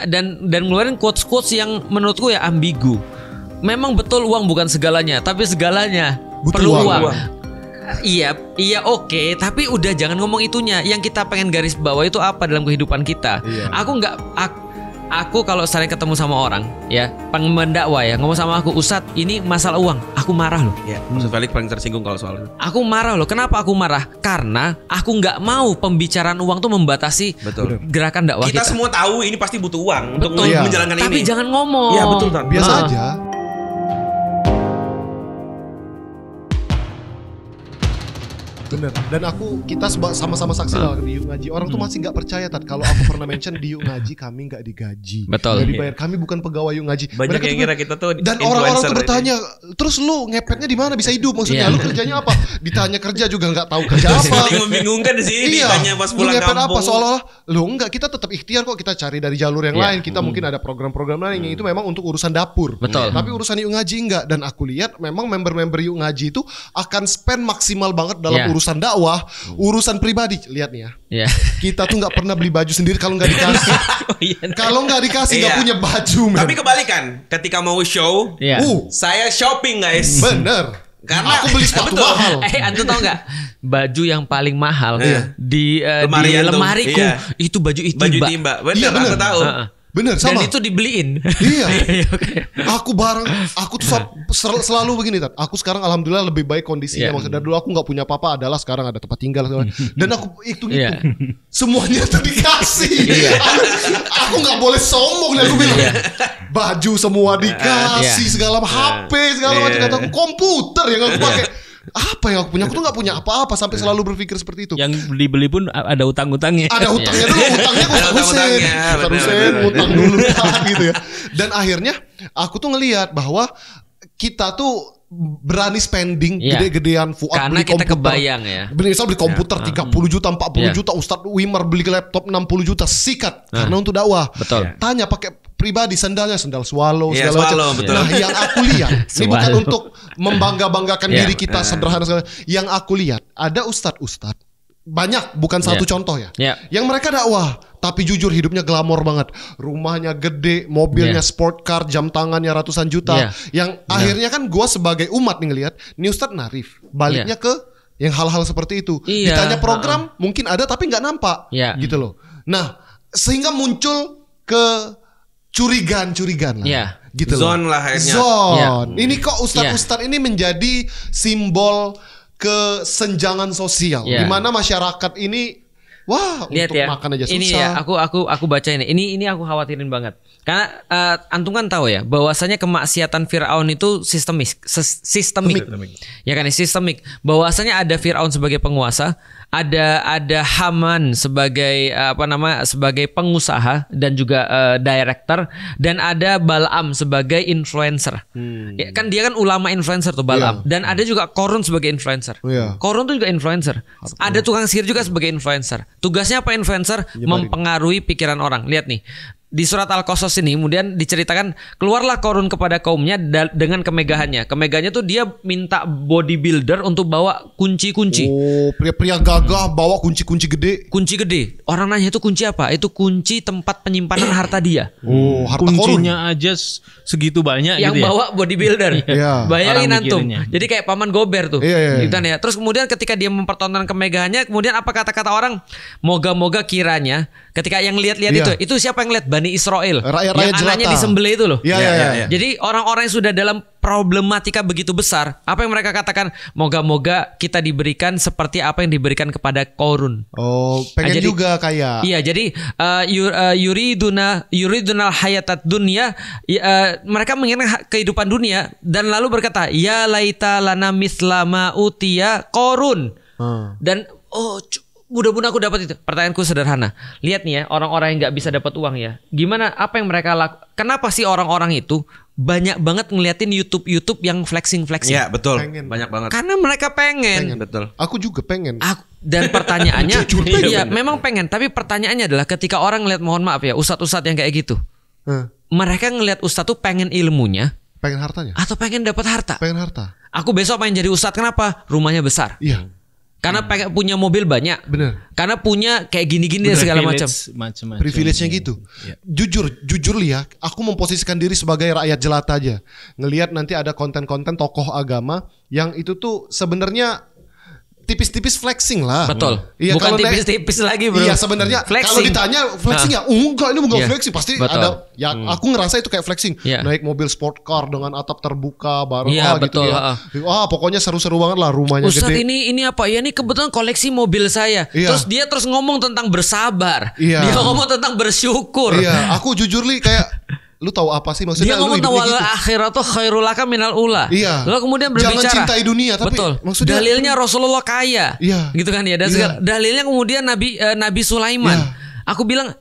dan ngeluarin quotes yang menurutku ya ambigu. Memang betul uang bukan segalanya, tapi segalanya perlu uang. Iya oke, tapi udah jangan ngomong itunya. Yang kita pengen garis bawah itu apa dalam kehidupan kita. Aku kalau sering ketemu sama orang ya, pendakwah ya, ngomong sama aku, Ustadz ini masalah uang, aku marah loh. Iya, Ustadz Felix paling tersinggung kalau soal itu. Aku marah loh. Kenapa aku marah? Karena aku nggak mau pembicaraan uang tuh membatasi gerakan dakwah kita. Kita semua tahu ini pasti butuh uang untuk menjalankan ini. Tapi jangan ngomong. Iya betul, biasa aja. Bener. Dan kita sama-sama saksi lah di Yuk Ngaji. Orang tuh masih nggak percaya kalau aku pernah mention di Yuk Ngaji kami nggak digaji. Betul. Nggak dibayar. Kami bukan pegawai Yuk Ngaji. Banyak yang kira kita tuh dan orang-orang tuh bertanya, terus lu ngepetnya di mana bisa hidup? Maksudnya lu kerjanya apa? Ditanya kerja juga nggak tahu kerja apa. Paling membingungkan di sini. Ditanya pas pulang kampung. Apa seolah-olah lu enggak, kita tetap ikhtiar kok, kita cari dari jalur yang lain. Kita mungkin ada program-program lain yang itu memang untuk urusan dapur. Betul. Tapi urusan Yuk Ngaji enggak. Dan aku lihat memang member-member Yuk Ngaji itu akan spend maksimal banget dalam urusan dakwah. Urusan pribadi, lihat nih ya. Kita tuh nggak pernah beli baju sendiri kalau nggak dikasih. Kalau nggak dikasih nggak punya baju. Tapi kebalikan, ketika mau show, saya shopping guys. Bener. Karena aku beli sepatu mahal. Antum tahu nggak? Baju yang paling mahal di lemariku itu baju Itimba. Bener, aku tahu. Bener, sama. Dan itu dibeliin. Iya. Aku tuh selalu begini, Tat. Aku sekarang alhamdulillah lebih baik kondisinya. Maksudnya dulu aku nggak punya apa-apa, adalah sekarang ada tempat tinggal. Dan aku itu semuanya tuh dikasih. Aku nggak boleh sombong. Dan aku bilang baju semua dikasih, segala HP segala macam. Kata aku komputer yang aku pakai. Apa yang aku punya? Aku tuh gak punya apa-apa. Sampai selalu berpikir seperti itu. Yang dibeli pun ada utang-utangnya. Ada utangnya dulu. Utangnya Ustaz Hussein utang dulu gitu ya. Dan akhirnya aku tuh ngelihat bahwa kita tuh berani spending gede-gedean. Fuad karena beli kita komputer, kebayang ya. Misal beli komputer 30 juta 40 juta. Ustadz Wimar beli laptop 60 juta. Sikat karena untuk dakwah. Betul. Tanya pakai pribadi sandal swallow segala macam. Betul. Nah yang aku lihat ini bukan untuk membangga-banggakan diri kita sederhana segala. Yang aku lihat ada ustadz banyak, bukan satu contoh ya. Yang mereka dakwah tapi jujur hidupnya glamor banget. Rumahnya gede, mobilnya sport car, jam tangannya ratusan juta. Yang akhirnya kan gue sebagai umat nih ngelihat, nih Ustadz Narif baliknya ke yang hal-hal seperti itu. Ditanya program mungkin ada tapi nggak nampak gitu loh. Nah sehingga muncul curigaan lah. Gitu zone lah akhirnya. Zone. Ini kok ustadz ini menjadi simbol kesenjangan sosial di mana masyarakat ini lihat untuk ya, makan aja susah. Ini ya aku baca ini aku khawatirin banget. Karena antum kan tahu ya bahwasanya kemaksiatan Firaun itu sistemik. Ya kan, sistemik. Bahwasanya ada Firaun sebagai penguasa, ada Haman sebagai sebagai pengusaha dan juga director, dan ada Balaam sebagai influencer. Ya, kan dia kan ulama influencer tuh Balaam. Dan ada juga Korun sebagai influencer. Korun tuh juga influencer. Ada tukang sihir juga sebagai influencer. Tugasnya apa influencer? Mempengaruhi pikiran orang. Lihat nih. Di surat Al-Qasas ini kemudian diceritakan keluarlah Korun kepada kaumnya dengan kemegahannya. Kemegahannya tuh dia minta bodybuilder untuk bawa kunci-kunci. Oh, pria-pria gagah bawa kunci-kunci gede. Kunci gede. Orang nanya itu kunci apa? Itu kunci tempat penyimpanan harta dia. Oh, harta kuncinya aja segitu banyak yang gitu ya. bawa bodybuilder. Bayangin antum. Jadi kayak paman Gober tuh. Gitu ya. Terus kemudian ketika dia mempertontonkan kemegahannya, kemudian apa kata-kata orang? Moga-moga kiranya ketika yang lihat-lihat itu siapa yang lihat? Bani Israel, rakyat-rakyat yang anaknya jelata disembelih itu loh. Jadi orang-orang yang sudah dalam problematika begitu besar, apa yang mereka katakan? Moga-moga kita diberikan seperti apa yang diberikan kepada Korun. Oh, pengen juga kayak. Iya, jadi yuridunal hayatat dunia. Mereka menginginkan kehidupan dunia dan lalu berkata, ya laita lana mislama utia Korun. Dan mudah-mudahan aku dapat itu. Pertanyaanku sederhana. Lihat nih ya, orang-orang yang nggak bisa dapat uang ya. Gimana? Apa yang mereka lakukan? Kenapa sih orang-orang itu banyak banget ngeliatin YouTube yang flexing? Iya betul. Pengen. Banyak banget. Karena mereka pengen. Betul. Aku juga pengen. Dan pertanyaannya, iya memang pengen. Tapi pertanyaannya adalah ketika orang ngeliat, mohon maaf ya, ustadz-ustadz yang kayak gitu, mereka ngeliat ustadz tuh pengen ilmunya, pengen hartanya, atau pengen dapat harta? Pengen harta. Aku besok pengen jadi ustadz. Kenapa? Rumahnya besar. Iya. Karena punya mobil banyak. Bener. Karena punya kayak gini-gini segala macam. Privilege-nya gitu. Jujur li ya, aku memposisikan diri sebagai rakyat jelata aja. Ngelihat nanti ada konten-konten tokoh agama yang itu tuh sebenarnya tipis-tipis flexing lah. Betul. Iya, bukan tipis-tipis lagi, bro. Iya, sebenarnya kalau ditanya flexing ya, enggak, ini bukan flexing, pasti ada. Ya, aku ngerasa itu kayak flexing. Naik mobil sport car dengan atap terbuka bareng gitu ya. Pokoknya seru-seru banget lah, rumahnya Ustadz, gede. ini apa ya? Ini kebetulan koleksi mobil saya. Terus dia ngomong tentang bersabar. Dia ngomong tentang bersyukur. Iya, aku jujur li kayak lu tahu apa sih maksudnya? Dia ngomong tentang wal akhiratu khairul laka minal ula. Iya. Lalu kemudian berbicara. Jangan cintai dunia, tapi betul. Maksudnya dalilnya Rasulullah kaya. Iya. Gitu kan ya. Dan dalilnya kemudian Nabi Sulaiman. Aku bilang,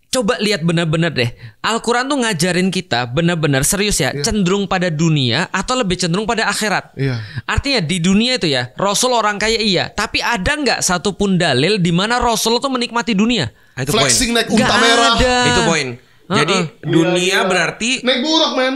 coba lihat benar-benar deh. Al-Quran tuh ngajarin kita benar-benar serius ya, cenderung pada dunia atau lebih cenderung pada akhirat. Artinya di dunia itu ya, Rasul orang kaya iya, tapi ada nggak satupun dalil di mana Rasul tuh menikmati dunia? Itu flexing poin. naik unta merah. Itu poin. Jadi dunia berarti naik buruk, men.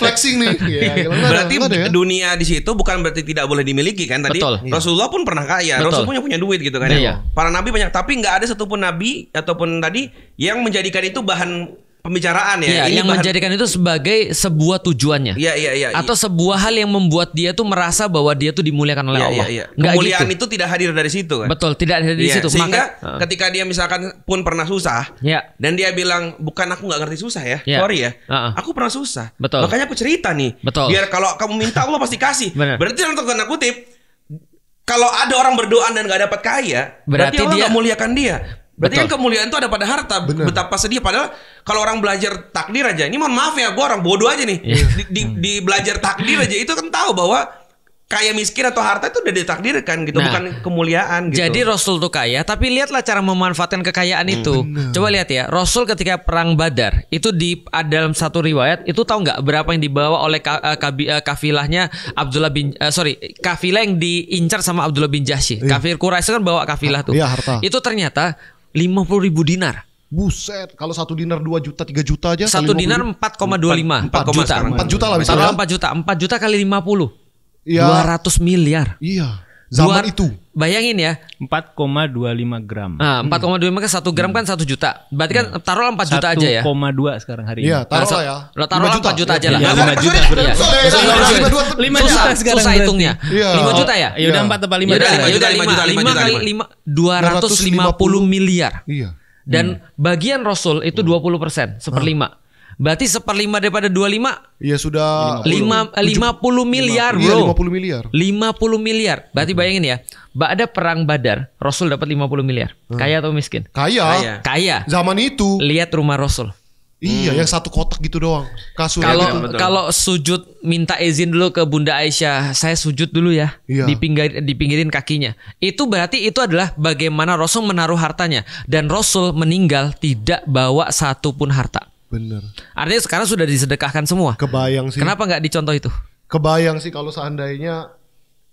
Flexing nih. Berarti dunia di situ bukan berarti tidak boleh dimiliki kan tadi. Betul. Rasulullah pun pernah kaya. Rasul punya duit gitu kan. Para nabi banyak, tapi nggak ada satupun nabi ataupun tadi yang menjadikan itu bahan pembicaraan ya. Ini yang menjadikan itu sebagai sebuah tujuannya. Iya. Atau sebuah hal yang membuat dia tuh merasa bahwa dia tuh dimuliakan oleh Allah. Kemuliaan itu tidak hadir dari situ kan. Betul, tidak ada di situ. Sehingga ketika dia misalkan pun pernah susah, dan dia bilang bukan aku nggak ngerti susah ya, sorry ya, aku pernah susah. Betul. Makanya aku cerita nih. Betul. Biar kalau kamu minta Allah pasti kasih. Berarti untuk tanda kutip, kalau ada orang berdoa dan nggak dapat kaya, berarti Allah nggak muliakan dia. Berarti yang kemuliaan itu ada pada harta. Betapa sedih. Padahal kalau orang belajar takdir aja, ini mohon maaf ya, gue orang bodoh aja nih. Di belajar takdir aja itu kan tahu bahwa kaya miskin atau harta itu udah ditakdirkan gitu, bukan kemuliaan gitu. Jadi Rasul tuh kaya, tapi lihatlah cara memanfaatkan kekayaan itu. Coba lihat ya, Rasul ketika perang Badar itu dalam satu riwayat itu tahu nggak berapa yang dibawa oleh kafilahnya kafilah yang diincar sama Abdullah bin Jahsy. Kafir Quraisy kan bawa kafilah tuh. Harta. Itu ternyata 50.000 dinar. Buset, kalau 1 dinar 2 juta 3 juta aja. 1 dinar 4,25 4 juta lah bisa. 4 juta kali 50. 200 miliar. Iya. Zaman itu. Bayangin ya, 4,25 gram. 4,25 kan 1 gram kan 1 juta. Berarti kan taruhlah 4 juta aja ya. 1,2 sekarang hari ini. Iya, taruhlah ya. Taruhlah 4 juta aja lah. 5 juta. 5 juta sekarang. Susah hitungnya. 5 juta ya? Ya udah 4 atau 5 juta. 5 kali 5 250 miliar. Iya. Dan bagian Rasul itu 20%, 1/5. Berarti 1/5 daripada 25. Iya sudah 50 miliar, bro. 50 miliar. 50 miliar. Berarti bayangin ya, ada perang Badar, Rasul dapat 50 miliar. Kaya atau miskin? Kaya. Zaman itu. Lihat rumah Rasul. Iya, yang satu kotak gitu doang. Kasur. Kalau sujud minta izin dulu ke Bunda Aisyah, saya sujud dulu ya. Dipinggirin kakinya. Itu berarti itu adalah bagaimana Rasul menaruh hartanya, dan Rasul meninggal tidak bawa satupun harta. Bener. Artinya sekarang sudah disedekahkan semua. Kebayang sih. Kenapa nggak dicontoh itu? Kebayang sih kalau seandainya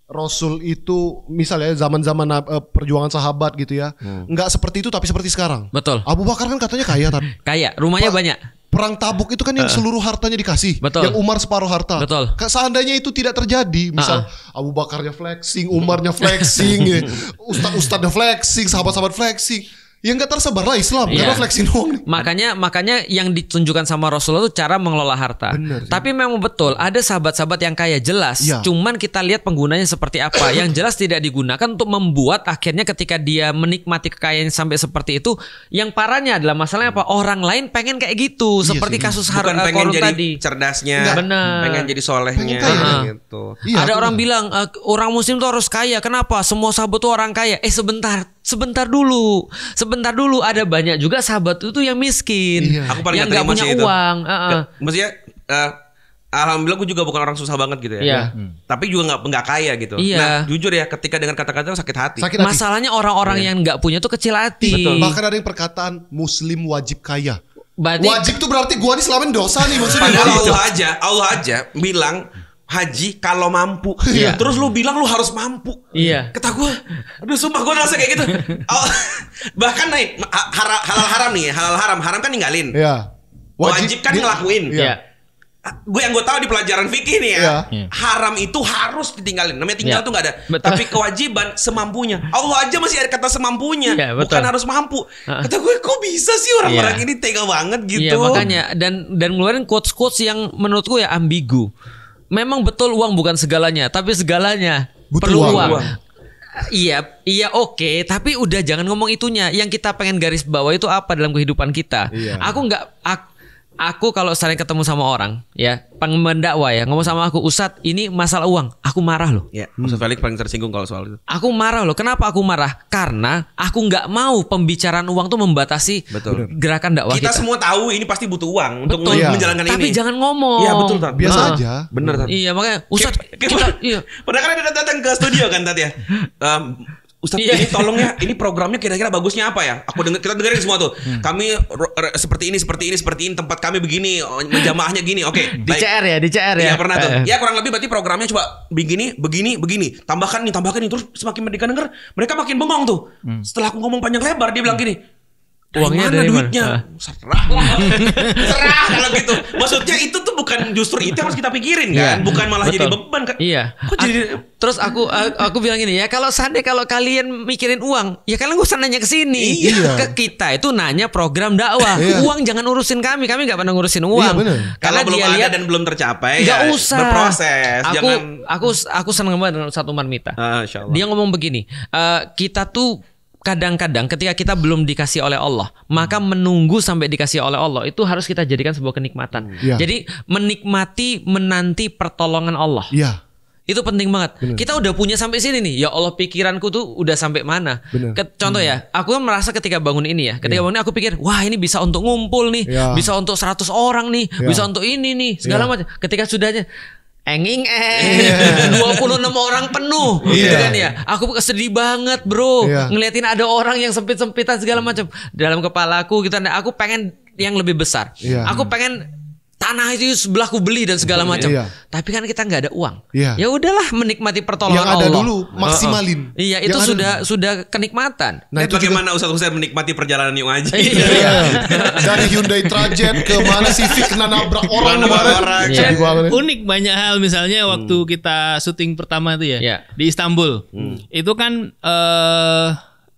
Rasul itu misalnya zaman-zaman perjuangan sahabat gitu ya, nggak seperti itu tapi seperti sekarang. Betul. Abu Bakar kan katanya kaya kan? Kaya, rumahnya banyak. Perang Tabuk itu kan yang seluruh hartanya dikasih. Betul. Yang Umar separuh harta. Betul. Seandainya itu tidak terjadi, misal Abu Bakarnya flexing, Umarnya flexing, ustadz-ustadznya flexing, sahabat-sahabat flexing, ya nggak tersebar lah Islam karena flexing doang nih. Makanya yang ditunjukkan sama Rasulullah itu cara mengelola harta. Tapi memang betul ada sahabat-sahabat yang kaya jelas. Cuman kita lihat penggunanya seperti apa. Yang jelas tidak digunakan untuk membuat akhirnya ketika dia menikmati kekayaan sampai seperti itu, yang parahnya adalah masalahnya apa? Orang lain pengen kayak gitu, seperti kasus bukan pengen jadi tadi. Cerdasnya, pengen jadi solehnya gitu. Ada orang bilang orang muslim tuh harus kaya. Kenapa? Semua sahabat tuh orang kaya. Sebentar dulu. Ada banyak juga sahabat itu yang miskin, yang nggak punya uang. Maksudnya, alhamdulillah gue juga bukan orang susah banget gitu ya. Tapi juga nggak kaya gitu. Nah, jujur ya, ketika dengar kata-kata sakit hati. Masalahnya orang-orang yang nggak punya tuh kecil hati. Betul. Bahkan ada yang perkataan Muslim wajib kaya. Berarti, wajib tuh berarti gua nih selama ini dosa nih maksudnya. Allah aja bilang haji kalau mampu. Terus lu bilang lu harus mampu. Kata gue, aduh sumpah gue ngerasa kayak gitu. Bahkan nih halal haram nih, halal haram kan ninggalin. Wajib kan ngelakuin. gue tahu di pelajaran fikih nih ya, haram itu harus ditinggalin. Namanya tinggal tuh nggak ada. Tapi kewajiban semampunya. Allah aja masih ada kata semampunya, bukan harus mampu. Kata gue, kok bisa sih orang-orang ini tega banget gitu. Iya, makanya dan ngeluarin quotes yang menurutku ya ambigu. Memang betul uang bukan segalanya, tapi segalanya perlu uang. Iya oke, tapi udah jangan ngomong itunya. Yang kita pengen garis bawah itu apa dalam kehidupan kita. Aku kalau sering ketemu sama orang ya, pengemban dakwah ya, ngomong sama aku, Ustadz ini masalah uang, aku marah loh. Ya, Ustadz Felix paling tersinggung kalau soal itu. Aku marah loh. Kenapa aku marah? Karena aku nggak mau pembicaraan uang tuh membatasi gerakan dakwah kita. Kita semua tahu ini pasti butuh uang untuk menjalankan ini. Tapi jangan ngomong. Iya betul, Tat. Biasa aja. Bener, Tat. Iya makanya Ustadz Padahal kan ada datang ke studio kan, Tat ya. Ustadz ini tolong ya, ini programnya kira-kira bagusnya apa ya? Kita dengerin semua tuh. Kami seperti ini, tempat kami begini, jamaahnya gini. Oke, di CR ya. Iya pernah tuh. Ya kurang lebih berarti programnya coba begini. Tambahkan nih. Terus semakin mereka denger, mereka makin bengong tuh. Setelah aku ngomong panjang lebar, dia bilang gini, uangnya dari duitnya? Serah kalau gitu. Maksudnya itu tuh bukan justru itu yang harus kita pikirin kan, bukan malah jadi beban kan. Iya. Terus aku bilang gini ya, kalau kalian mikirin uang, ya kalian gak usah nanya ke sini. Ke kita itu nanya program dakwah. Uang jangan urusin kami nggak pernah ngurusin uang. Karena belum ada dan belum tercapai, nggak usah berproses. Aku seneng banget dengan Ustadz Umar Mita. Dia ngomong begini, kita tuh kadang-kadang ketika kita belum dikasih oleh Allah, maka menunggu sampai dikasih oleh Allah itu harus kita jadikan sebuah kenikmatan. Jadi menanti pertolongan Allah. Itu penting banget. Kita udah punya sampai sini nih. Ya Allah, pikiranku tuh udah sampai mana. Contoh ya, aku kan merasa ketika bangun ini ya, bangun ini aku pikir, wah ini bisa untuk ngumpul nih, bisa untuk 100 orang nih, bisa untuk ini nih, segala macam. Ketika sudahnya 26 orang penuh gitu kan ya. Aku sedih banget bro, ngeliatin ada orang yang sempit-sempitan segala macam. Dalam kepalaku gitu, aku pengen yang lebih besar. Aku pengen tanah itu sebelahku beli dan segala macam. Tapi kan kita nggak ada uang. Ya udahlah, menikmati pertolongan Allah. Yang ada dulu maksimalin. Itu sudah kenikmatan. Nah, itu bagaimana Ustadz Hussein menikmati perjalanan Yuk Ngaji? Dari Hyundai Trajet ke mana Civic nabrak orang. Unik banyak hal, misalnya waktu kita syuting pertama itu ya di Istanbul. Itu kan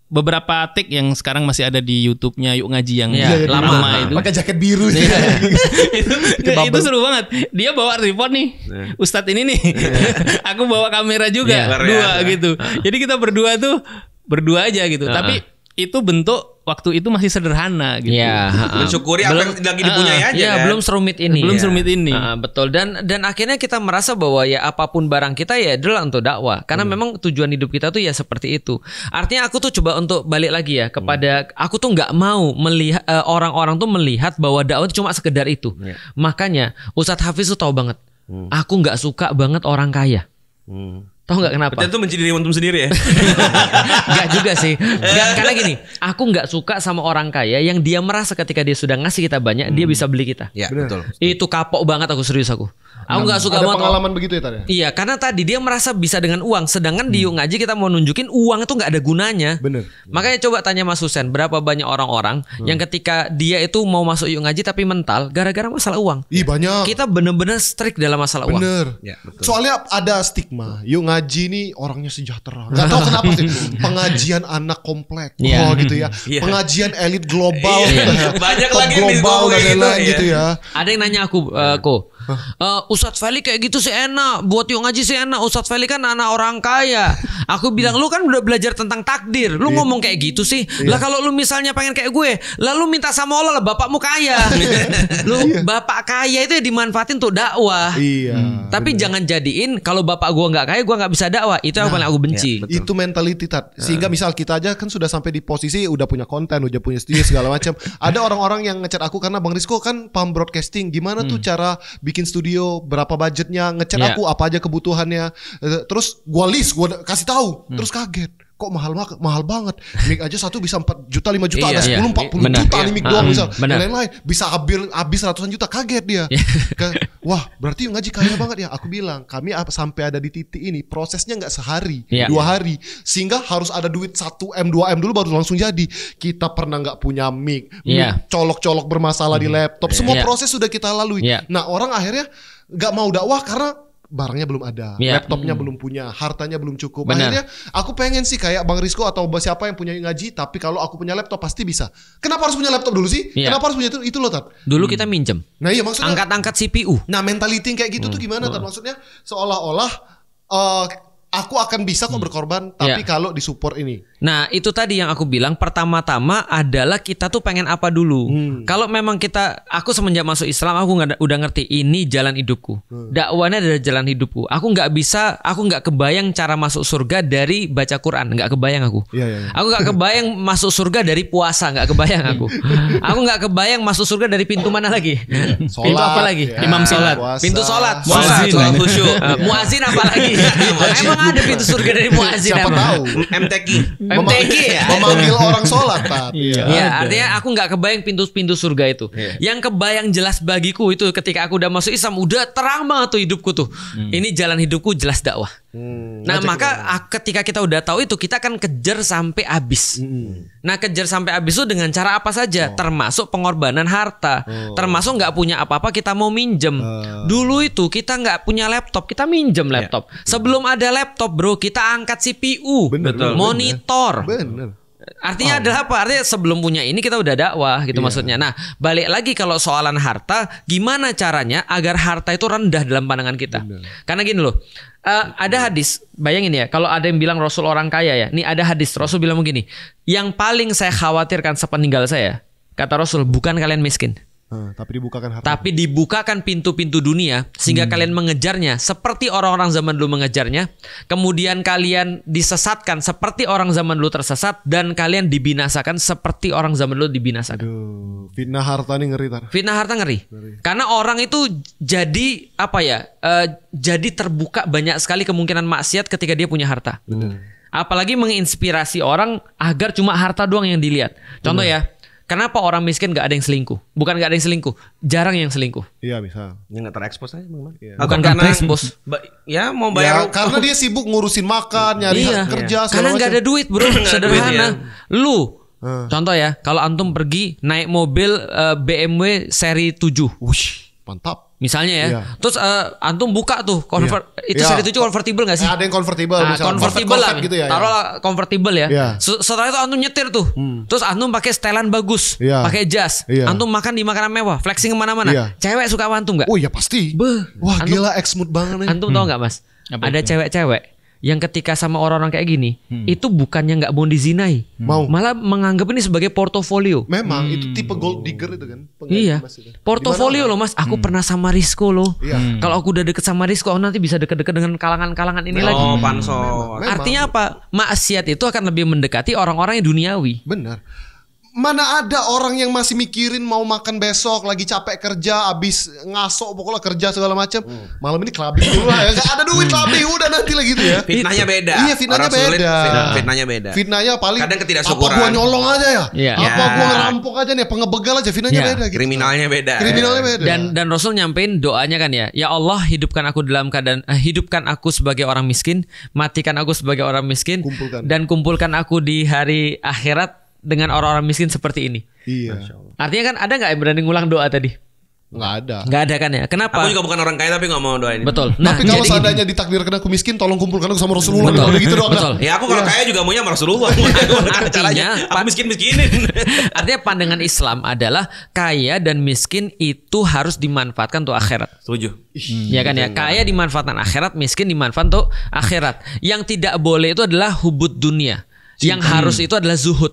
beberapa take yang sekarang masih ada di YouTube-nya Yuk Ngaji yang lama itu. Pakai jaket biru. Itu seru banget. Dia bawa tripod nih. Ustadz ini nih. Aku bawa kamera juga. Dua gitu. Jadi kita berdua aja gitu. Tapi itu bentuk waktu itu masih sederhana gitu. Mensyukuri apa yang lagi dipunyai aja kan? Belum serumit ini. Betul. Dan akhirnya kita merasa bahwa ya apapun barang kita ya adalah untuk dakwah. Karena memang tujuan hidup kita tuh ya seperti itu. Artinya aku tuh coba untuk balik lagi ya kepada aku tuh nggak mau melihat orang-orang tuh melihat bahwa dakwah itu cuma sekedar itu. Makanya Ustadz Hafiz tuh tahu banget. Aku nggak suka banget orang kaya. Tahu nggak kenapa? Itu menciri untung sendiri ya? Gak juga sih. Karena gini, aku nggak suka sama orang kaya yang dia merasa ketika dia sudah ngasih kita banyak, dia bisa beli kita. Iya, betul. Itu kapok banget, aku serius aku. Aku nggak suka banget. Ada pengalaman begitu ya tadi? Iya, karena tadi dia merasa bisa dengan uang, sedangkan di Yuk Ngaji kita mau nunjukin uang itu nggak ada gunanya. Bener. Makanya coba tanya Mas Husen, berapa banyak orang-orang yang ketika dia itu mau masuk Yuk Ngaji tapi mental gara-gara masalah uang. Banyak. Kita bener-bener strict dalam masalah uang. Ya, soalnya ada stigma Yuk Ngaji ini orangnya sejahtera. Gak tahu kenapa sih. Pengajian anak komplek. Gitu ya. Pengajian elit global. Banyak lagi global dan lain-lain gitu ya. Ada yang nanya aku, Ustadz Felix kayak gitu sih enak, buat Yuk Ngaji sih enak. Ustadz Felix kan anak orang kaya. Aku bilang, lu kan udah belajar tentang takdir, lu ngomong kayak gitu sih. Lah kalau lu misalnya pengen kayak gue, lalu minta sama Allah lah, bapakmu kaya. Lu bapak kaya itu ya dimanfaatin untuk dakwah. Tapi jangan jadiin kalau bapak gue nggak kaya, gue nggak bisa dakwah. Itu yang paling aku benci. Itu mentality Tat. Sehingga misal kita aja kan sudah sampai di posisi udah punya konten, udah punya studio segala macam. Ada orang-orang yang ngechat aku karena Bang Rizko kan paham broadcasting. Gimana tuh cara bikin studio, berapa budgetnya, ngechat aku apa aja kebutuhannya. Terus gue list, gue kasih tahu. Terus kaget. kok mahal banget. Mic aja satu bisa 4 juta, 5 juta, ada 10, 40 juta nih mic doang misal. Yang lain-lain bisa habis ratusan juta, kaget dia. Wah, berarti ngaji kaya banget ya. Aku bilang, kami sampai ada di titik ini prosesnya nggak sehari, 2 hari, sehingga harus ada duit 1M 2M dulu baru langsung jadi. Kita pernah nggak punya mic colok-colok bermasalah di laptop, semua proses sudah kita lalui. Nah, orang akhirnya nggak mau dakwah karena barangnya belum ada, laptopnya belum punya, hartanya belum cukup. Akhirnya aku pengen sih kayak Bang Rizko atau siapa yang punya ngaji, tapi kalau aku punya laptop pasti bisa. Kenapa harus punya laptop dulu sih? Kenapa harus punya itu loh, Tat? Dulu kita minjem. Nah iya, maksudnya angkat-angkat CPU. Nah, mentality kayak gitu tuh gimana, Tat? Maksudnya seolah-olah aku akan bisa kok berkorban, tapi kalau disupport ini. Nah, itu tadi yang aku bilang, pertama-tama adalah kita tuh pengen apa dulu. Kalau memang aku semenjak masuk Islam, aku udah ngerti ini jalan hidupku. Dakwahnya adalah jalan hidupku. Aku nggak kebayang cara masuk surga dari baca Quran, nggak kebayang aku. Aku nggak kebayang masuk surga dari puasa, nggak kebayang aku. Aku nggak kebayang masuk surga dari pintu mana lagi? Pintu apa lagi? Imam sholat, pintu sholat, muazin apa lagi? Emang ada pintu surga dari muazin? Siapa tahu? MTQ ya. Memanggil orang sholat, Tat. Iya, artinya aku nggak kebayang pintu-pintu surga itu. Yang kebayang jelas bagiku itu ketika aku udah masuk Islam, udah terang banget tuh hidupku tuh. Ini jalan hidupku jelas dakwah. Nah, maka ketika kita udah tahu itu, kita akan kejar sampai habis. Nah, kejar sampai habis itu dengan cara apa saja, termasuk pengorbanan harta, termasuk nggak punya apa-apa kita mau minjem. Dulu itu kita nggak punya laptop, kita minjem laptop. Sebelum ada laptop, bro, kita angkat CPU, monitor. Bener. Artinya adalah apa? Artinya sebelum punya ini kita udah dakwah gitu maksudnya. Nah, balik lagi kalau soalan harta, gimana caranya agar harta itu rendah dalam pandangan kita? Karena gini loh, ada hadis, bayangin ya, kalau ada yang bilang Rasul orang kaya ya, nih ada hadis Rasul bilang begini, yang paling saya khawatirkan sepeninggal saya, kata Rasul, bukan kalian miskin, tapi dibukakan harta. Tapi dibukakan pintu-pintu dunia sehingga kalian mengejarnya seperti orang-orang zaman dulu mengejarnya. Kemudian kalian disesatkan seperti orang zaman dulu tersesat, dan kalian dibinasakan seperti orang zaman dulu dibinasakan. Fitnah harta nih ngeri, Tar. Fitnah harta ngeri. Karena orang itu jadi apa ya? Jadi terbuka banyak sekali kemungkinan maksiat ketika dia punya harta. Apalagi menginspirasi orang agar cuma harta doang yang dilihat. Contoh ya. Kenapa orang miskin gak ada yang selingkuh? Bukan gak ada yang selingkuh, jarang yang selingkuh. Iya, bisa. Yang gak terekspos aja memang. Bukan gak terekspos. Ya mau bayar. Karena dia sibuk ngurusin makan, nyari kerja. Karena gak ada duit, bro. Sederhana. Lu, contoh ya, kalau antum pergi naik mobil BMW seri 7. Mantap. Misalnya ya, terus antum buka tuh itu seri 7 convertible nggak sih? Ada yang convertible, convertible lah, gitu ya. Taruhlah convertible ya. Setelah itu antum nyetir tuh, terus antum pakai setelan bagus, pakai jas, antum makan di makanan mewah, flexing kemana-mana. Cewek suka sama antum nggak? Oh iya pasti. Wah antum, gila ex-mood banget nih. Antum tahu nggak mas? Ada cewek-cewek yang ketika sama orang-orang kayak gini, itu bukannya nggak mau dizinai, malah menganggap ini sebagai portofolio. Memang itu tipe gold digger itu kan. Iya, portofolio loh mas. Aku pernah sama Rizko loh. Kalau aku udah deket sama Rizko, aku nanti bisa deket-deket dengan kalangan-kalangan ini lagi. Pansos. Artinya apa? Maksiat itu akan lebih mendekati orang-orang yang duniawi. Benar. Mana ada orang yang masih mikirin mau makan besok, lagi capek kerja, abis ngasok pokoknya kerja segala macam. Malam ini clubbing dulu lah ya. Gak ada duit clubbing, udah nanti lah gitu ya. Fitnahnya beda. Iya, fitnahnya orang beda. Fitnahnya beda. Fitnahnya paling kadang ketidaksyukuran. Apa gua nyolong aja ya? Apa gua ngerampok aja nih, pengebegal aja, fitnahnya beda gitu. Kriminalnya beda. Kriminalnya beda. Dan Rasul nyampein doanya kan ya Allah hidupkan aku dalam keadaan hidupkan aku sebagai orang miskin, matikan aku sebagai orang miskin, dan kumpulkan aku di hari akhirat dengan orang-orang miskin seperti ini. Iya. Artinya kan ada nggak yang berani ngulang doa tadi? Nggak ada. Nggak ada kan ya? Kenapa? Aku juga bukan orang kaya tapi nggak mau doain. Betul. Nah, tapi kalau seandainya ditakdirkan aku miskin, tolong kumpulkan aku sama Rasulullah. Betul. Gitu doang. Betul. Ya aku kalau kaya juga maunya sama Rasulullah. Caranya aku miskin-miskinin. Artinya pandangan Islam adalah kaya dan miskin itu harus dimanfaatkan untuk akhirat. Setuju. Ya kan ya, kaya dimanfaatkan akhirat, miskin dimanfaatkan untuk akhirat. Yang tidak boleh itu adalah hubud dunia. Yang harus itu adalah zuhud.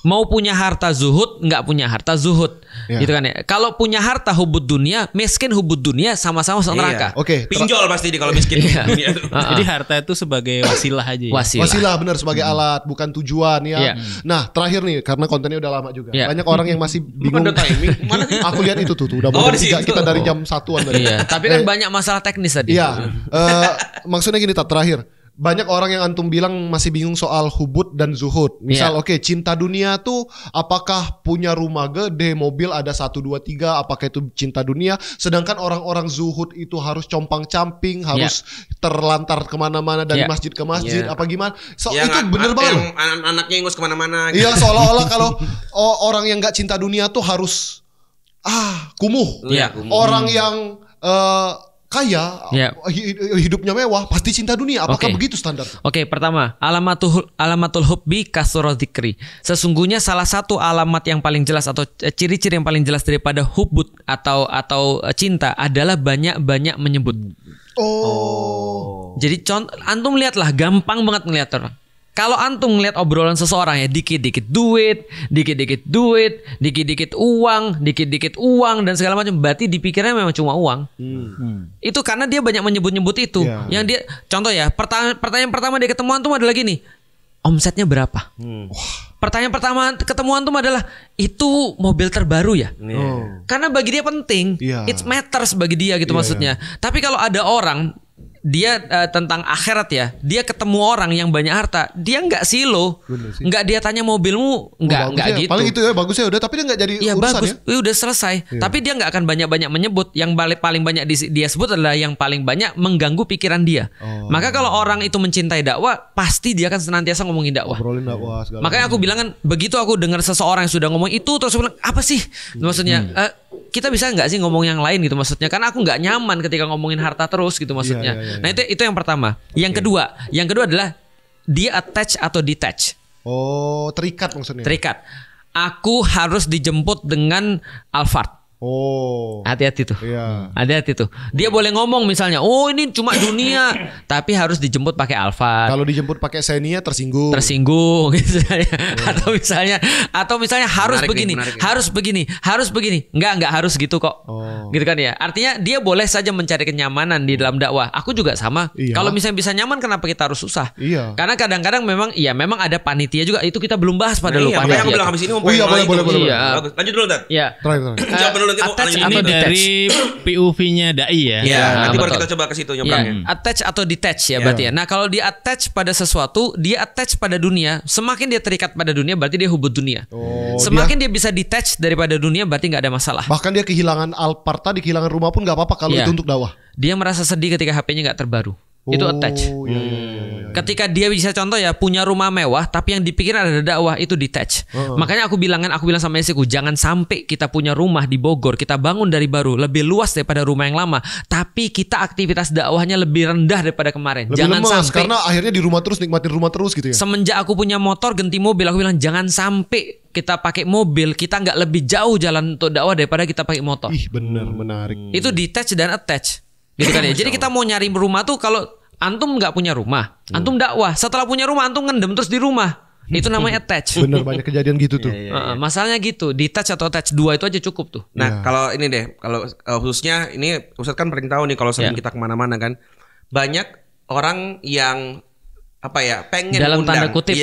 Mau punya harta zuhud, nggak punya harta zuhud, gitu kan ya. Kalau punya harta hubud dunia, miskin hubud dunia, sama-sama neraka. Oke. Pinjol pasti kalau miskin. Jadi harta itu sebagai wasilah aja. Ya? Wasilah benar, sebagai alat, bukan tujuan ya. Nah terakhir nih, karena kontennya udah lama juga, banyak orang yang masih bingung. Aku lihat itu tuh udah mau kita dari jam 1-an tadi. Tapi kan banyak masalah teknis tadi. Iya. Maksudnya gini, terakhir. banyak orang yang antum bilang masih bingung soal hubud dan zuhud. Misal cinta dunia tuh apakah punya rumah gede, mobil ada 1, 2, 3, apakah itu cinta dunia? Sedangkan orang-orang zuhud itu harus compang-camping, harus terlantar kemana-mana dari masjid ke masjid, apa gimana? Itu bener banget. Anaknya ingus kemana-mana. Iya, seolah-olah kalau orang yang nggak cinta dunia tuh harus kumuh. Orang yang kaya, hidupnya mewah, pasti cinta dunia. Apakah begitu standar? Oke, pertama, alamatul hubbi kasro dzikri. Sesungguhnya salah satu alamat yang paling jelas atau ciri-ciri yang paling jelas daripada hubbut atau cinta adalah banyak-banyak menyebut. Jadi antum lihatlah, gampang banget ngelihat orang. Kalau antum ngeliat obrolan seseorang ya, dikit-dikit duit, dikit-dikit uang dan segala macam, berarti dipikirnya memang cuma uang. Itu karena dia banyak menyebut-nyebut itu. Yang dia, contoh ya, pertanyaan pertama dia ketemu antum adalah gini, omsetnya berapa? Pertanyaan pertama ketemu antum adalah, itu mobil terbaru ya? Karena bagi dia penting, it matters bagi dia gitu maksudnya. Tapi kalau ada orang dia tentang akhirat ya, dia ketemu orang yang banyak harta, dia nggak silo, nggak dia tanya mobilmu, nggak gitu. Paling itu ya bagus ya udah, tapi dia nggak jadi urusan bagus, ya. Udah selesai. Tapi dia nggak akan banyak menyebut. Yang paling banyak dia sebut adalah yang paling banyak mengganggu pikiran dia. Maka kalau orang itu mencintai dakwah, pasti dia akan senantiasa ngomongin dakwah. Makanya aku bilang kan, begitu aku dengar seseorang yang sudah ngomong itu, terus aku bilang apa sih maksudnya? Kita bisa nggak sih ngomong yang lain gitu maksudnya? Karena aku nggak nyaman ketika ngomongin harta terus gitu maksudnya. Nah itu yang pertama. Yang kedua adalah dia attach atau detach. Terikat maksudnya. Terikat. Aku harus dijemput dengan Alphard. Hati-hati tuh. Hati-hati tuh. Dia boleh ngomong misalnya, ini cuma dunia, tapi harus dijemput pakai Alphard. Kalau dijemput pakai Xenia tersinggung gitu. Atau misalnya harus begini, harus begini. Enggak harus gitu kok. Gitu kan ya. Artinya dia boleh saja mencari kenyamanan di dalam dakwah. Aku juga sama. Kalau misalnya bisa nyaman, kenapa kita harus susah? Karena kadang-kadang memang ada panitia juga. Itu kita belum bahas pada lupa. Makanya aku bilang habis ini boleh. Lanjut dulu, Tat. Iya. Jawab dulu. Ini dari POV-nya dai ya. Nanti baru kita coba ke situ nyebrangnya. Attach atau detach ya berarti ya. Nah, kalau dia attach pada sesuatu, dia attach pada dunia, semakin dia terikat pada dunia berarti dia hubud dunia. Semakin dia bisa detach daripada dunia berarti nggak ada masalah. Bahkan dia kehilangan Alphard tadi, kehilangan rumah pun nggak apa-apa kalau itu untuk dakwah. Dia merasa sedih ketika HP-nya nggak terbaru. Itu attach. Ketika dia bisa contoh ya, punya rumah mewah tapi yang dipikir ada dakwah, itu detach. Makanya aku bilang sama istriku, jangan sampai kita punya rumah di Bogor, kita bangun dari baru, lebih luas daripada rumah yang lama, tapi kita aktivitas dakwahnya lebih rendah daripada kemarin. Jangan sampai, karena akhirnya di rumah terus, nikmatin rumah terus gitu ya. Semenjak aku punya motor ganti mobil, aku bilang jangan sampai kita pakai mobil, kita nggak lebih jauh jalan untuk dakwah daripada kita pakai motor. Benar, menarik. Itu detach dan attach. Gitu kan ya. Jadi kita mau nyari rumah tuh, kalau antum nggak punya rumah, antum dakwah. Setelah punya rumah, antum ngendem terus di rumah. Itu namanya attach. Bener, banyak kejadian gitu tuh. Masalahnya gitu, detach atau attach, dua itu aja cukup tuh. Nah kalau ini deh, kalau khususnya ini Ustadz kan paling tahu nih kalau sering kita kemana-mana kan, banyak orang yang pengen dalam undang, tanda kutip,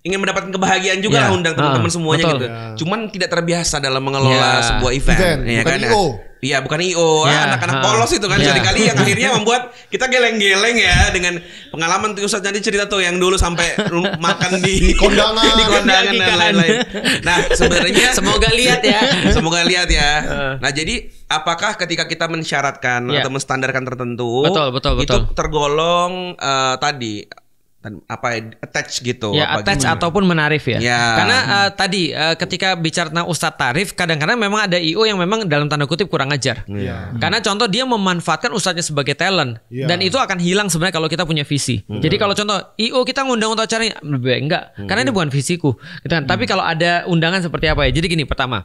ingin mendapatkan kebahagiaan juga lah, undang teman-teman semuanya gitu. Cuman tidak terbiasa dalam mengelola sebuah event, ya kan? Iya, bukan IO, anak-anak polos itu kan sekali-kali yang akhirnya membuat kita geleng-geleng ya dengan pengalaman tuh Ustadz. Jadi cerita tuh yang dulu sampai makan di kondangan dan lain-lain. Nah, sebenarnya semoga lihat ya. Nah, jadi apakah ketika kita mensyaratkan atau menstandarkan tertentu, betul. itu tergolong tadi attach gitu, attach ataupun menarif ya. Karena tadi ketika bicara tentang ustadz tarif, kadang-kadang memang ada IO yang memang dalam tanda kutip kurang ajar. Karena contoh dia memanfaatkan ustadznya sebagai talent, dan itu akan hilang sebenarnya kalau kita punya visi. Jadi kalau contoh IO kita ngundang untuk acara ini, lebih baik enggak, karena ini bukan visiku gitu kan. Tapi kalau ada undangan seperti apa ya, jadi gini, pertama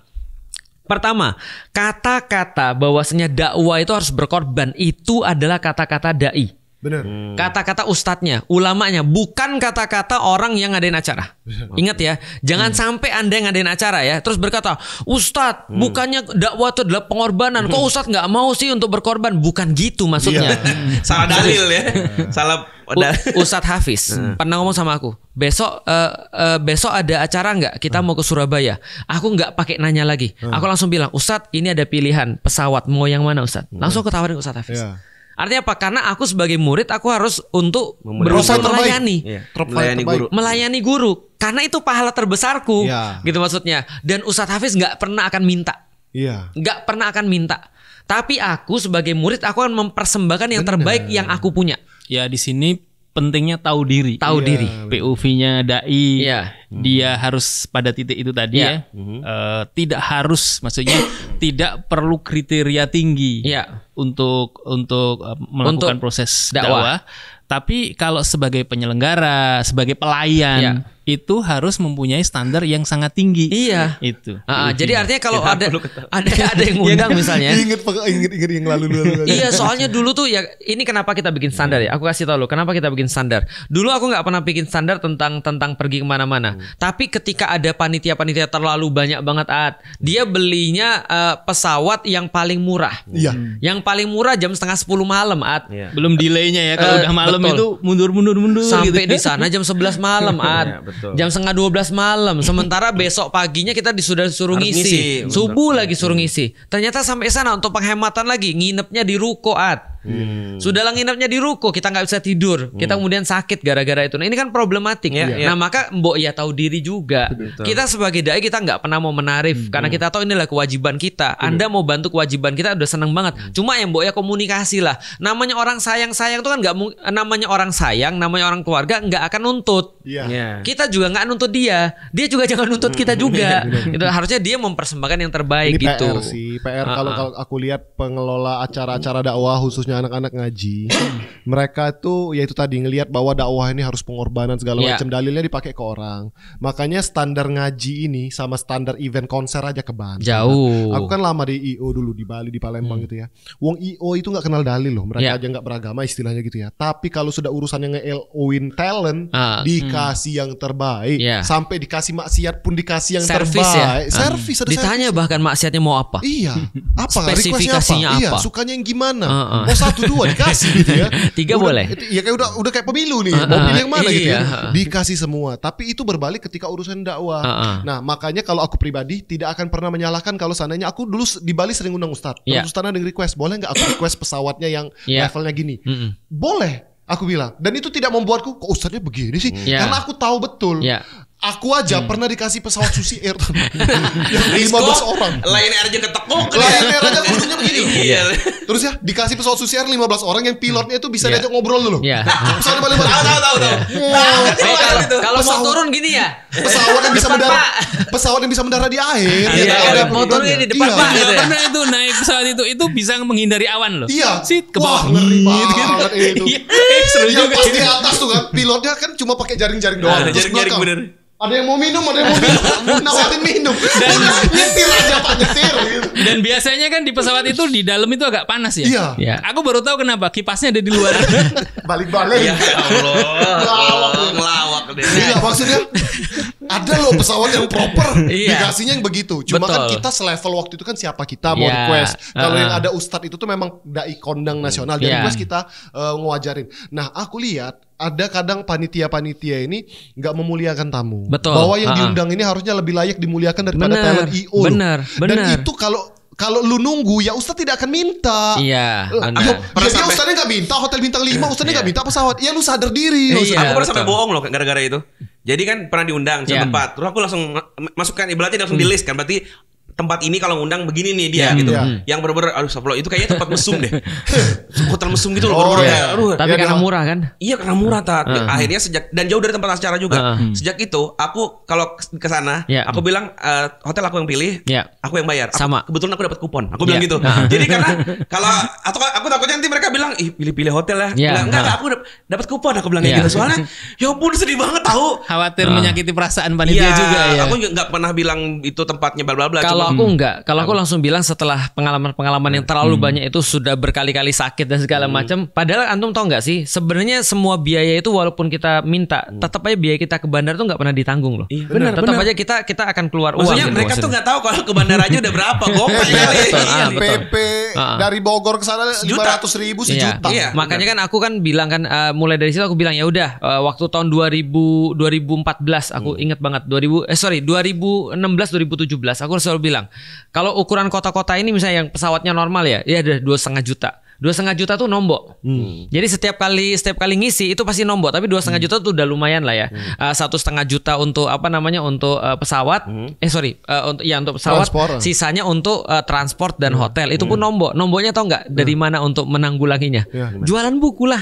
kata-kata bahwasanya dakwah itu harus berkorban, itu adalah kata-kata dai. Bener. Kata-kata ustadznya, ulamanya, bukan kata-kata orang yang ngadain acara. Ingat ya, jangan sampai Anda yang ngadain acara ya, terus berkata, Ustadz, bukannya dakwah itu adalah pengorbanan, kok Ustadz nggak mau sih untuk berkorban? Bukan gitu maksudnya. Salah dalil ya. Salah. Ustadz Hafiz pernah ngomong sama aku, besok ada acara nggak? Kita mau ke Surabaya. Aku nggak pakai nanya lagi. Aku langsung bilang, Ustadz, ini ada pilihan pesawat, mau yang mana Ustadz? Langsung aku tawarin Ustadz Hafiz. Artinya apa? Karena aku sebagai murid aku harus untuk berusaha melayani. Melayani guru. Karena itu pahala terbesarku. Gitu maksudnya. Dan Ustadz Hafiz gak pernah akan minta. Gak pernah akan minta. Tapi aku sebagai murid aku akan mempersembahkan yang terbaik yang aku punya. Ya di sini pentingnya tahu diri. Tahu diri. POV-nya dai. Dia harus pada titik itu tadi tidak harus, maksudnya tidak perlu kriteria tinggi untuk melakukan proses dakwah. Tapi kalau sebagai penyelenggara, sebagai pelayan, itu harus mempunyai standar yang sangat tinggi. Itu. Jadi artinya kalau ada yang ngundang misalnya. Ingat yang lalu. Iya, soalnya dulu tuh ya ini kenapa kita bikin standar ya. Aku kasih tau lo kenapa kita bikin standar. Dulu aku nggak pernah bikin standar tentang pergi kemana-mana. Tapi ketika ada panitia terlalu banyak banget dia belinya pesawat yang paling murah. Yang paling murah jam 9:30 malam Belum delaynya ya kalau udah malam itu mundur sampai gitu. Di sana jam 11 malam jam 11:30 malam. Sementara besok paginya kita sudah suruh ngisi. Subuh lagi suruh ngisi. Ternyata sampai sana untuk penghematan lagi nginepnya di ruko Sudahlah nginepnya di ruko, kita nggak bisa tidur. Kita kemudian sakit gara-gara itu. Nah ini kan problematik. Nah maka mbok ya tahu diri juga. Kita sebagai dai kita nggak pernah mau menarif karena kita tahu inilah kewajiban kita. Anda mau bantu kewajiban kita udah seneng banget. Cuma yang mbok ya komunikasi lah. Namanya orang sayang itu kan nggak namanya orang sayang, namanya orang keluarga nggak akan nuntut. Kita juga nggak nuntut dia juga jangan nuntut kita juga. Gitu. Harusnya dia mempersembahkan yang terbaik ini gitu. PR kalau aku lihat pengelola acara-acara dakwah khususnya anak-anak ngaji, mereka itu ya itu tadi ngelihat bahwa dakwah ini harus pengorbanan segala macam, dalilnya dipakai ke orang. Makanya standar ngaji ini sama standar event konser aja kebantu. Jauh. Aku kan lama di IO dulu di Bali, di Palembang gitu ya. Wong IO itu nggak kenal dalil loh, mereka aja nggak beragama istilahnya gitu ya. Tapi kalau sudah urusan yang nge-LO-in talent, dikasih yang terbaik, sampai dikasih maksiat pun dikasih yang terbaik. Servis. Ditanya bahkan maksiatnya mau apa? Apa spesifikasinya apa? Sukanya yang gimana? Mau 1-2 dikasih gitu ya. 3 boleh. Ya kayak udah kayak pemilu nih. Mau pilih yang mana gitu ya. Dikasih semua. Tapi itu berbalik ketika urusan dakwah. Nah, makanya kalau aku pribadi tidak akan pernah menyalahkan kalau seandainya aku dulu di Bali sering undang Ustadz. Ustadz ada request, boleh nggak aku request pesawatnya yang levelnya gini? Boleh. Aku bilang. Dan itu tidak membuatku kok Ustadznya begini sih. Karena aku tahu betul. Aku aja pernah dikasih pesawat Susi Air yang 15 orang. Lion Air aja ketekuk. Lion Air aja kudunya begini. Terus ya dikasih pesawat Susi Air 15 orang yang pilotnya itu bisa diajak ngobrol dulu. Pesawat balik. Tahu. Kalau mau turun gini ya. Pesawat yang bisa mendarat di air. Ada motornya di depan Pak gitu ya. Karena itu naik pesawat itu bisa menghindari awan loh. Sih ke bawah. Ngeri banget itu. Seru juga. Yang pas di atas tuh kan pilotnya kan cuma pakai jaring-jaring doang. Jaring-jaring bener. Ada yang mau minum, nawarin minum. Dan nyetir aja Pak, nyetir gitu. Dan biasanya kan di pesawat itu di dalam itu agak panas ya. Aku baru tahu kenapa kipasnya ada di luar. Balik-balik. Ya Allah. Ngelawak deh. Iya, maksudnya ada loh pesawat yang proper, dikasihnya yang begitu. Cuma kan kita selevel waktu itu kan siapa kita mau request. Kalau yang ada ustadz itu tuh memang dai kondang nasional, dan request kita ngewajarin. Nah, aku lihat ada kadang panitia-panitia ini nggak memuliakan tamu. Betul. Bahwa yang diundang ini harusnya lebih layak dimuliakan daripada talent IO. Bener. Dan itu kalau lu nunggu ya Ustadz tidak akan minta. Jadi Ustadznya nggak minta hotel bintang 5, Ustadznya nggak minta pesawat. Ya lu sadar diri. Aku pernah sampai bohong loh gara-gara itu. Jadi kan pernah diundang satu tempat. Terus aku langsung masukkan ibaratnya langsung di list kan. Berarti tempat ini kalau ngundang begini nih dia gitu. Yang bener-bener aduh astagfirullah itu kayaknya tempat mesum deh. Hotel mesum gitu loh. Tapi karena murah kan? Iya karena murah akhirnya dan jauh dari tempat acara juga. Sejak itu aku kalau ke sana aku bilang hotel aku yang pilih, aku yang bayar. Sama. Kebetulan aku dapat kupon. Aku bilang gitu. Jadi karena kalau aku takutnya nanti mereka bilang ih pilih-pilih hotel ya. Enggak aku dapat kupon aku bilang gitu. Soalnya ya ampun sedih banget tahu. Khawatir menyakiti perasaan panitia juga ya. Aku nggak pernah bilang itu tempatnya bla bla bla. Kalau aku enggak, kalau aku langsung bilang setelah pengalaman yang terlalu banyak itu sudah berkali-kali sakit dan segala macam. Padahal antum tahu nggak sih, sebenarnya semua biaya itu walaupun kita minta, tetap aja biaya kita ke bandara tuh nggak pernah ditanggung loh. Benar. Tetap aja kita akan keluar uang. Maksudnya mereka tuh nggak tahu kalau ke bandara aja udah berapa gopay kali. PP dari Bogor ke sana 500.000 sejuta. Makanya kan aku kan bilang kan mulai dari situ aku bilang ya udah waktu tahun 2014 aku ingat banget 2016 2017 aku selalu bilang kalau ukuran kota-kota ini misalnya yang pesawatnya normal ya ada 2,5 juta. 2,5 juta tuh nombok. Jadi setiap kali ngisi itu pasti nombok. Tapi 2,5 juta tuh udah lumayan lah ya. 1,5 juta untuk apa namanya untuk pesawat. Untuk pesawat. Transport. Sisanya untuk transport dan hotel. Itu pun nombok. Nomboknya tau nggak dari mana untuk menanggulanginya? Jualan buku lah.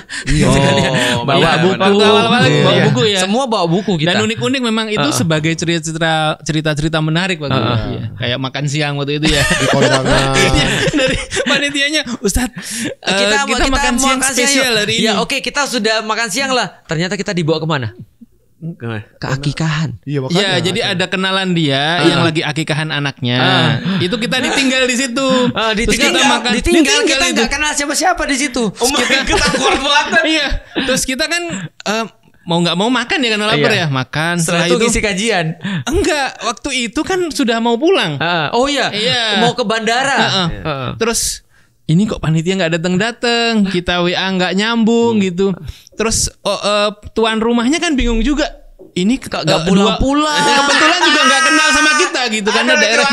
Bawa buku. Bawa buku ya. Semua bawa buku kita. Dan unik-unik memang itu sebagai cerita-cerita menarik waktu itu. Kayak makan siang waktu itu ya. Di kondangan. Dari panitianya, Ustadz, kita makan siang spesial hari ini. Ya oke, kita sudah makan siang lah. Ternyata kita dibawa kemana? Ke akikahan. Iya, jadi ada kenalan dia yang lagi akikahan anaknya. Itu kita ditinggal di situ. Ditinggal kita nggak kenal siapa-siapa di situ. Kita kuat banget. Iya. Terus kita kan mau nggak mau makan ya karena lapar ya, makan. Setelah itu ngisi kajian. Enggak, waktu itu kan sudah mau pulang. Oh iya. Mau ke bandara. Terus ini kok panitia nggak datang, kita WA nggak nyambung gitu. Terus tuan rumahnya kan bingung juga. Ini nggak pulang-pulang. Kebetulan juga nggak kenal sama kita gitu karena daerah.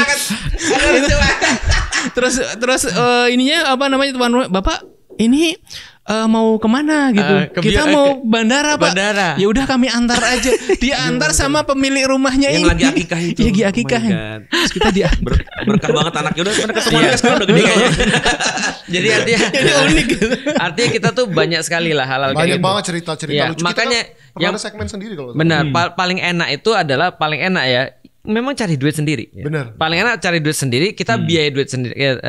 Terus ininya apa namanya tuan rumah, Bapak ini mau kemana gitu? Kita mau bandara Pak. Ya udah kami antar aja. Dia antar sama pemilik rumahnya yang ini. Lagi akikah itu. Iya lagi akikah. Terus kita berkah banget anaknya udah ketemu sekarang udah gede kayaknya. Jadi artinya unik. Artinya kita tuh banyak sekali lah hal-hal banyak banget cerita-cerita lucu. Makanya yang ada segmen sendiri kalau. Benar. Paling enak itu adalah ya. Memang cari duit sendiri. Benar. Paling enak cari duit sendiri, kita biaya duit sendiri,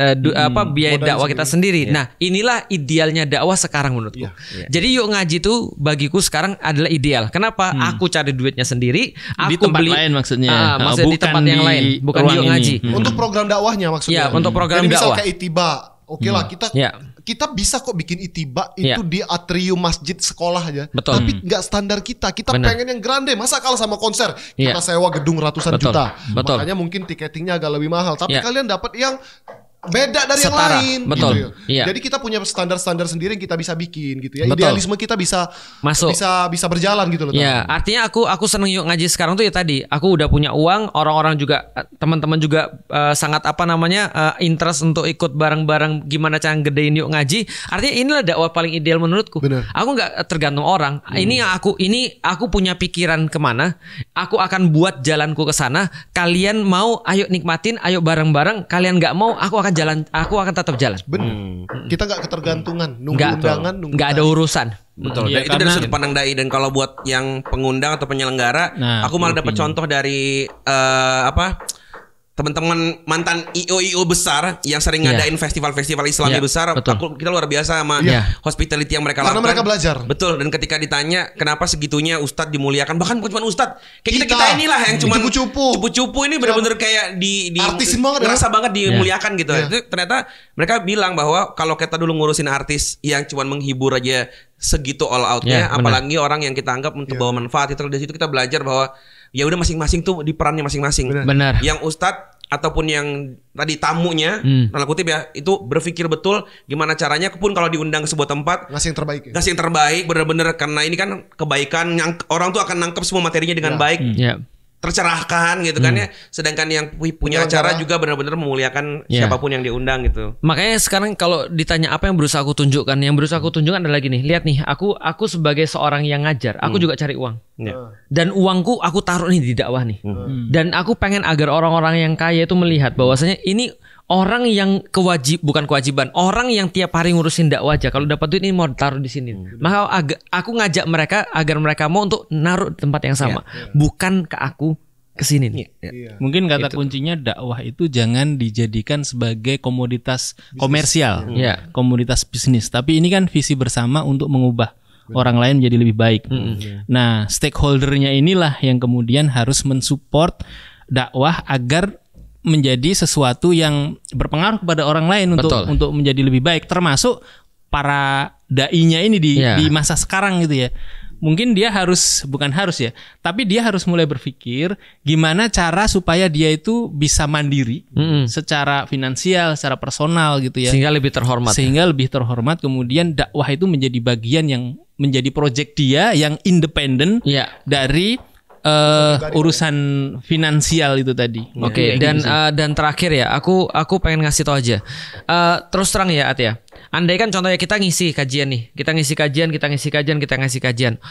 biaya dakwah kita sendiri. Nah, inilah idealnya dakwah sekarang menurutku. Jadi yuk ngaji tuh bagiku sekarang adalah ideal. Kenapa? Aku cari duitnya sendiri, aku di tempat beli lain maksudnya. Maksudnya di tempat yang lain, bukan di yuk ngaji. Untuk program dakwahnya maksudnya. Ya, untuk program dakwah. dakwah. Misal kayak Itiba. Oke lah kita bisa kok bikin Itiba itu di atrium masjid sekolah aja. Betul. Tapi nggak standar kita. Kita pengen yang grande. Masa kalah sama konser? Kita sewa gedung ratusan juta. Betul. Makanya mungkin tiketingnya agak lebih mahal. Tapi kalian dapat yang beda dari yang lain. Betul. Gitu ya. Jadi kita punya standar-standar sendiri yang kita bisa bikin gitu ya. Betul. Idealisme kita bisa masuk, bisa berjalan gitu loh. Ya, artinya aku seneng yuk ngaji sekarang tuh ya tadi. Aku udah punya uang, orang-orang juga teman-teman juga sangat interest untuk ikut bareng-bareng gimana cara gedein yuk ngaji. Artinya inilah dakwah paling ideal menurutku. Bener. Aku nggak tergantung orang. Ini aku punya pikiran kemana. Aku akan buat jalanku ke sana. Kalian mau, ayo nikmatin, ayo bareng-bareng. Kalian nggak mau, aku akan tetap jalan. Benar. Kita nggak ketergantungan, nunggu undangan, nggak ada urusan. Betul. Dan itu dari sudut pandang dai. Dan kalau buat yang pengundang atau penyelenggara, aku malah dapat contoh dari teman-teman mantan IO besar yang sering ngadain festival-festival Islami besar. Kita luar biasa sama hospitality yang mereka lakukan. Karena mereka belajar. Betul. Dan ketika ditanya kenapa segitunya Ustadz dimuliakan, bahkan bukan cuma Ustadz, kayak kita inilah yang cuma cupu-cupu ini benar-benar kayak di artisin banget, ngerasa banget dimuliakan gitu. Itu ternyata mereka bilang bahwa kalau kita dulu ngurusin artis yang cuma menghibur aja segitu all outnya, apalagi orang yang kita anggap untuk bawa manfaat, itu dari situ kita belajar bahwa ya udah masing-masing tuh di perannya masing-masing. Benar. Yang ustadz ataupun yang tadi tamunya, tanda kutip ya, itu berpikir betul gimana caranya pun kalau diundang ke sebuah tempat ngasih yang terbaik. Ngasih yang terbaik bener-bener, karena ini kan kebaikan yang orang tuh akan nangkep semua materinya dengan baik. Tercerahkan gitu kan ya. Sedangkan yang punya acara juga benar-benar memuliakan siapapun yang diundang gitu. Makanya sekarang kalau ditanya apa yang berusaha aku tunjukkan, adalah gini. Lihat nih, aku sebagai seorang yang ngajar, aku juga cari uang. Dan uangku aku taruh nih di dakwah nih. Dan aku pengen agar orang-orang yang kaya itu melihat bahwasanya ini orang yang bukan kewajiban, orang yang tiap hari ngurusin dakwah aja. Kalau dapat duit ini mau taruh di sini. Maka aku ngajak mereka agar mereka mau untuk naruh di tempat yang sama, bukan ke aku kesini nih. Mungkin kata kuncinya dakwah itu jangan dijadikan sebagai komoditas komersial, komoditas bisnis. Tapi ini kan visi bersama untuk mengubah orang lain menjadi lebih baik. Nah, stakeholdernya inilah yang kemudian harus mensupport dakwah agar menjadi sesuatu yang berpengaruh kepada orang lain untuk menjadi lebih baik, termasuk para dai-nya ini di masa sekarang gitu ya. Mungkin dia tapi dia harus mulai berpikir gimana cara supaya dia itu bisa mandiri secara finansial, secara personal gitu ya. Sehingga lebih terhormat. Kemudian dakwah itu menjadi bagian yang menjadi proyek dia yang independen dari urusan finansial itu tadi. Oke. Dan terakhir ya, aku pengen ngasih tau aja. Terus terang ya, At ya. Andai kan contohnya kita ngisi kajian nih, kita ngisi kajian.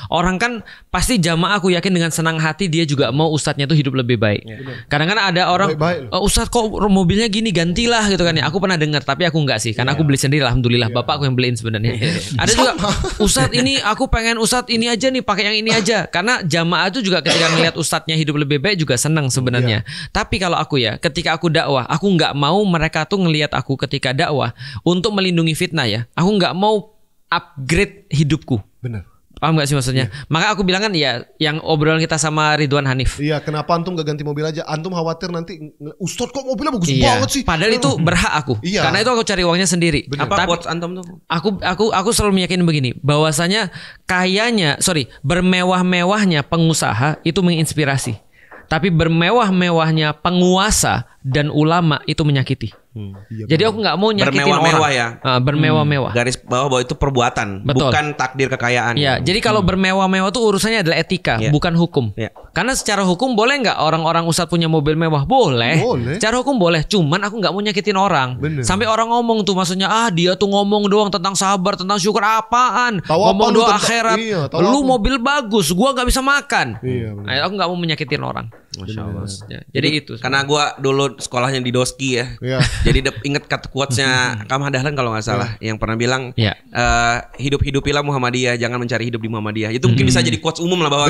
Orang kan pasti jamaah, aku yakin dengan senang hati dia juga mau ustadznya tuh hidup lebih baik. Kadang-kadang ada orang, ustadz kok mobilnya gini, gantilah gitu kan ya. Aku pernah dengar, tapi aku enggak sih, karena aku beli sendiri, alhamdulillah. Bapak aku yang beliin sebenarnya. Ada juga, ustadz ini aku pengen ustadz ini aja nih, pakai yang ini aja. Karena jamaah itu juga ketika ngelihat ustadznya hidup lebih baik juga senang sebenarnya. Tapi kalau aku ya, ketika aku dakwah, aku nggak mau mereka tuh ngelihat aku ketika dakwah untuk melindungi fitnah ya. Aku nggak mau upgrade hidupku. Benar. Paham gak sih maksudnya? Maka aku bilang kan ya, yang obrolan kita sama Ridwan Hanif. Iya, kenapa antum gak ganti mobil aja? Antum khawatir nanti, Ustadz kok mobilnya bagus banget sih. Padahal itu berhak aku. Karena itu aku cari uangnya sendiri. Apa quotes antum tuh? Aku selalu meyakini begini, bahwasanya bermewah-mewahnya pengusaha itu menginspirasi. Tapi bermewah-mewahnya penguasa dan ulama itu menyakiti. Jadi aku nggak mau nyakitin bermewah-mewah orang. Bermewah-mewah. Garis bahwa itu perbuatan, bukan takdir kekayaan. Ya, jadi kalau bermewah-mewah itu urusannya adalah etika, bukan hukum. Karena secara hukum boleh nggak orang-orang ustadz punya mobil mewah? Boleh. Secara hukum boleh. Cuman aku nggak mau nyakitin orang. Sampai orang ngomong tuh, maksudnya dia tuh ngomong doang tentang sabar, tentang syukur, apaan? Ngomong doa akhirat. Lu mobil bagus, gua nggak bisa makan. Aku nggak mau menyakitin orang. Masya Allah. Jadi itu. Karena gua dulu sekolahnya di Doski ya. Jadi inget kata quotesnya Kang Dahlan kalau nggak salah, yang pernah bilang hidupilah Muhammadiyah, jangan mencari hidup di Muhammadiyah. Itu mungkin bisa jadi quotes umum lah bahwa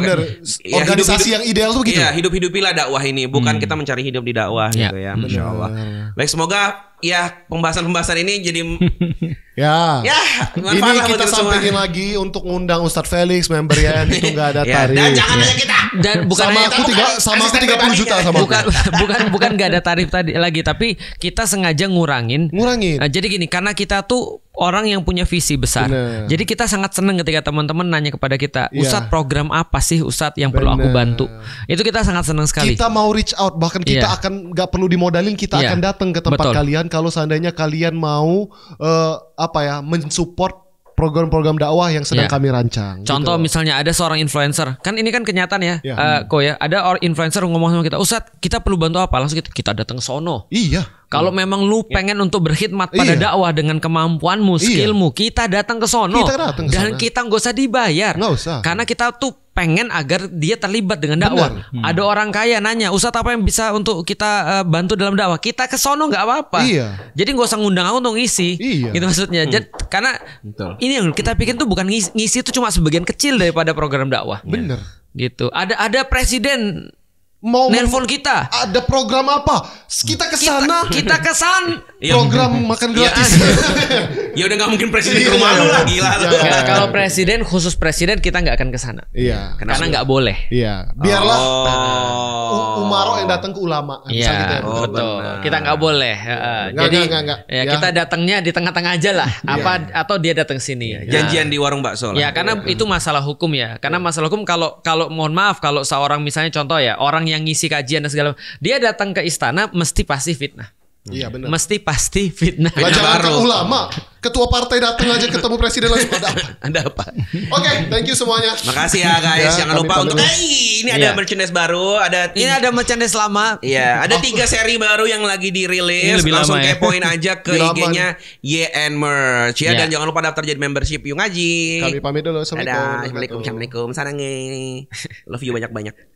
organisasi yang ideal tuh begitu. Iya, hidupilah dakwah ini, bukan kita mencari hidup di dakwah gitu ya. Masya Allah. Baik, semoga ya pembahasan ini jadi ini kita sampaikan lagi untuk ngundang Ustadz Felix member ya, itu nggak ada tarif. Dan jangan aja kita. Dan bukan sama aku 30 juta sama bukan nggak ada tarif tadi lagi, tapi kita sengaja ngurangin. Jadi gini, karena kita tuh orang yang punya visi besar. Jadi kita sangat senang ketika teman-teman nanya kepada kita, Ustadz program apa sih Ustadz yang perlu aku bantu? Itu kita sangat senang sekali. Kita mau reach out, bahkan kita akan nggak perlu dimodalin, kita akan datang ke tempat kalian kalau seandainya kalian mau mensupport program-program dakwah yang sedang kami rancang. Contoh gitu. Misalnya ada seorang influencer, kan ini kan kenyataan ya, ada orang influencer ngomong sama kita, Ustadz kita perlu bantu apa? Langsung kita datang ke sono. Iya. Kalau memang lu pengen untuk berkhidmat pada dakwah dengan kemampuanmu, skillmu, kita datang ke sono. Dan kita nggak usah dibayar. Nggak usah. Karena kita tuh pengen agar dia terlibat dengan dakwah. Ada orang kaya nanya, Ustadz apa yang bisa untuk kita bantu dalam dakwah? Kita ke sono nggak apa-apa. Jadi nggak usah ngundang aku untuk ngisi. Gitu maksudnya. Karena ini yang kita pikir tuh bukan ngisi itu cuma sebagian kecil daripada program dakwah. Bener. Gitu. Ada presiden mau nelpon kita. Ada program apa? Kita ke sana. Kita ke sana. Program makan gratis. Ya udah nggak mungkin presiden ke rumah lu lah, gila lu. Kalau presiden, khusus presiden kita nggak akan ke sana. Karena nggak boleh. Biarlah Umaro yang datang ke ulama. Iya, betul. Kita nggak boleh. Jadi kita datangnya di tengah-tengah aja lah. Atau dia datang sini. Janjian di warung bakso lah. Ya, karena itu masalah hukum ya. Karena masalah hukum kalau mohon maaf, kalau seorang misalnya contoh ya, orang yang ngisi kajian dan segala macam, dia datang ke istana mesti pasti fitnah. Iya benar. Mesti pasti fitnah. Jangan ke ulama, ketua partai datang aja ketemu presiden langsung ada apa? Ada apa? Oke, thank you semuanya. Makasih ya guys. Jangan lupa untuk ini ada merchandise baru, ini ada merchandise lama. Iya, ada 3 seri baru yang lagi dirilis. Langsung kepoin aja ke IG-nya YN Merch ya. Dan jangan lupa daftar jadi membership Yung Ngaji. Kami pamit dulu. Assalamualaikum. Assalamualaikum. Sarang. Love you banyak-banyak.